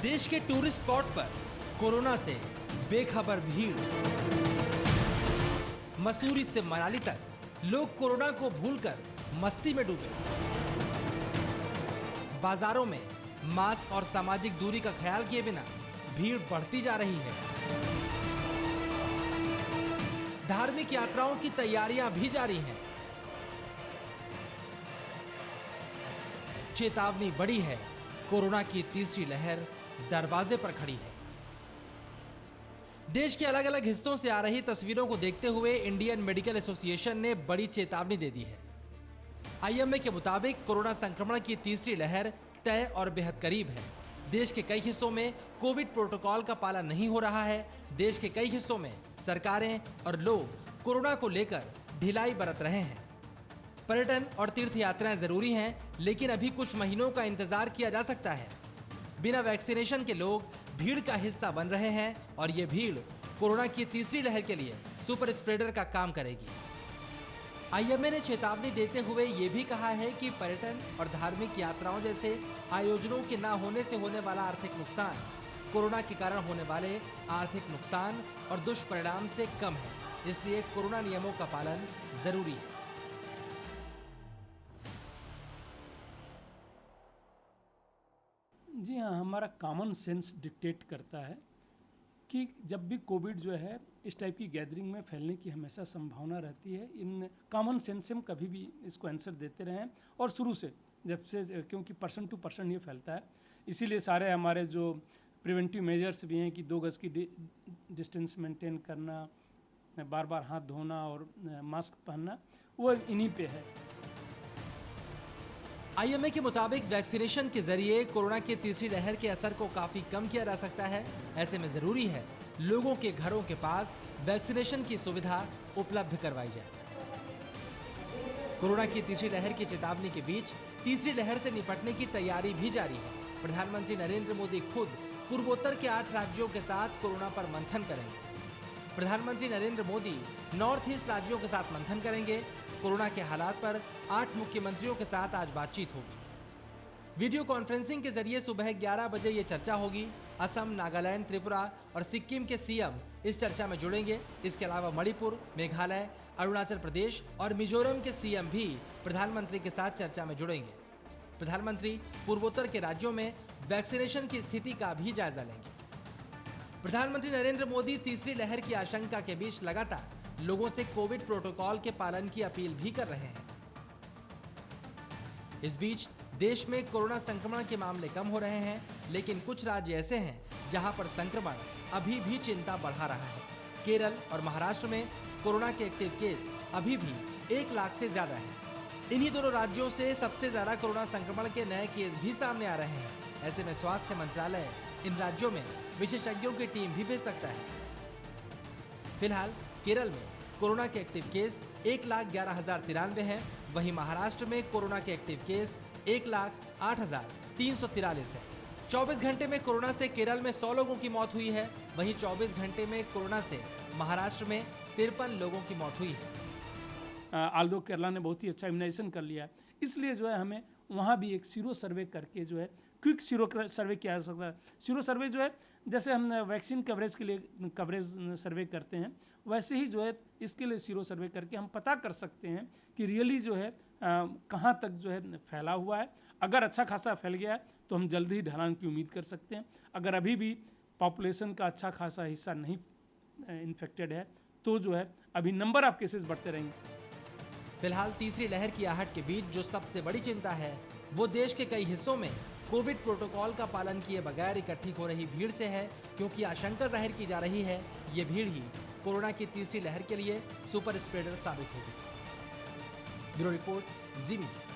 देश के tourist spot पर कोरोना से बेखबर भीड़। मसूरी से मनाली तक लोग कोरोना को भूलकर मस्ती में डूबे। बाजारों में मास्क और सामाजिक दूरी का ख्याल किए बिना भीड़ बढ़ती जा रही है। धार्मिक यात्राओं की तैयारियां भी जारी हैं। चेतावनी बड़ी है, कोरोना की तीसरी लहर दरवाजे पर खड़ी है। देश के अलग अलग हिस्सों से आ रही तस्वीरों को देखते हुए इंडियन मेडिकल एसोसिएशन ने बड़ी चेतावनी दे दी है। आईएमए के मुताबिक कोरोना संक्रमण की तीसरी लहर तय और बेहद करीब है। देश के कई हिस्सों में कोविड प्रोटोकॉल का पालन नहीं हो रहा है। देश के कई हिस्सों में सरकारें और लोग कोरोना को लेकर ढिलाई बरत रहे हैं। पर्यटन और तीर्थ यात्राएं जरूरी हैं, लेकिन अभी कुछ महीनों का इंतजार किया जा सकता है। बिना वैक्सीनेशन के लोग भीड़ का हिस्सा बन रहे हैं और ये भीड़ कोरोना की तीसरी लहर के लिए सुपर स्प्रेडर का काम करेगी। आईएमए ने चेतावनी देते हुए ये भी कहा है कि पर्यटन और धार्मिक यात्राओं जैसे आयोजनों के न होने से होने वाला आर्थिक नुकसान कोरोना के कारण होने वाले आर्थिक नुकसान और दुष्परिणाम से कम है, इसलिए कोरोना नियमों का पालन जरूरी है। जी हाँ, हमारा कॉमन सेंस डिक्टेट करता है कि जब भी कोविड जो है इस टाइप की गैदरिंग में फैलने की हमेशा संभावना रहती है। इन कॉमन सेंस से हम कभी भी इसको आंसर देते रहे हैं और शुरू से जब से, क्योंकि पर्सन टू पर्सन ये फैलता है, इसीलिए सारे हमारे जो प्रिवेंटिव मेजर्स भी हैं कि 2 गज की डिस्टेंस मेंटेन करना, बार बार हाथ धोना और मास्क पहनना, वो इन्हीं पे है। आईएमए के मुताबिक वैक्सीनेशन के जरिए कोरोना की तीसरी लहर के असर को काफी कम किया जा सकता है। ऐसे में जरूरी है लोगों के घरों के पास वैक्सीनेशन की सुविधा उपलब्ध करवाई जाए। कोरोना की तीसरी लहर की चेतावनी के बीच तीसरी लहर से निपटने की तैयारी भी जारी है। प्रधानमंत्री नरेंद्र मोदी खुद पूर्वोत्तर के 8 राज्यों के साथ कोरोना पर मंथन करेंगे। प्रधानमंत्री नरेंद्र मोदी नॉर्थ ईस्ट राज्यों के साथ मंथन करेंगे। कोरोना के हालात पर 8 मुख्यमंत्रियों के साथ आज बातचीत होगी। वीडियो कॉन्फ्रेंसिंग के जरिए सुबह 11 बजे ये चर्चा होगी। असम, नागालैंड, त्रिपुरा और सिक्किम के सीएम इस चर्चा में जुड़ेंगे। इसके अलावा मणिपुर, मेघालय, अरुणाचल प्रदेश और मिजोरम के सीएम भी प्रधानमंत्री के साथ चर्चा में जुड़ेंगे। प्रधानमंत्री पूर्वोत्तर के राज्यों में वैक्सीनेशन की स्थिति का भी जायजा लेंगे। प्रधानमंत्री नरेंद्र मोदी तीसरी लहर की आशंका के बीच लगातार लोगों से कोविड प्रोटोकॉल के पालन की अपील भी कर रहे हैं। इस बीच देश में कोरोना संक्रमण के मामले कम हो रहे हैं, लेकिन कुछ राज्य ऐसे हैं जहां पर संक्रमण अभी भी चिंता बढ़ा रहा है। केरल और महाराष्ट्र में कोरोना के एक्टिव केस अभी भी 1 लाख से ज्यादा है। इन्हीं दोनों राज्यों से सबसे ज्यादा कोरोना संक्रमण के नए केस भी सामने आ रहे हैं। ऐसे में स्वास्थ्य मंत्रालय इन राज्यों में विशेषज्ञों की टीम भी भेज सकता है। फिलहाल केरल में कोरोना के एक्टिव केस 1,11,093 हैं। वहीं महाराष्ट्र में कोरोना के एक्टिव केस 1,08,343 है। 24 घंटे में कोरोना से केरल में 100 लोगों की मौत हुई है। वहीं 24 घंटे में कोरोना से महाराष्ट्र में 53 लोगों की मौत हुई है। आल्दो केरला ने बहुत ही अच्छा इम्यूनाइजेशन कर लिया है, इसलिए जो है हमें वहाँ भी एक सीरो सर्वे करके जो है क्विक सीरो सर्वे किया जा सकता है। सीरो सर्वे जो है जैसे हम वैक्सीन कवरेज के लिए कवरेज सर्वे करते हैं, वैसे ही जो है इसके लिए सीरो सर्वे करके हम पता कर सकते हैं कि रियली जो है कहाँ तक जो है फैला हुआ है। अगर अच्छा खासा फैल गया है तो हम जल्दी ही ढलान की उम्मीद कर सकते हैं। अगर अभी भी पॉपुलेशन का अच्छा खासा हिस्सा नहीं इन्फेक्टेड है तो जो है अभी नंबर ऑफ केसेस बढ़ते रहेंगे। फिलहाल तीसरी लहर की आहट के बीच जो सबसे बड़ी चिंता है वो देश के कई हिस्सों में कोविड प्रोटोकॉल का पालन किए बगैर इकट्ठी हो रही भीड़ से है, क्योंकि आशंका जाहिर की जा रही है ये भीड़ ही कोरोना की तीसरी लहर के लिए सुपर स्प्रेडर साबित होगी। ब्यूरो रिपोर्ट, जी मीडिया।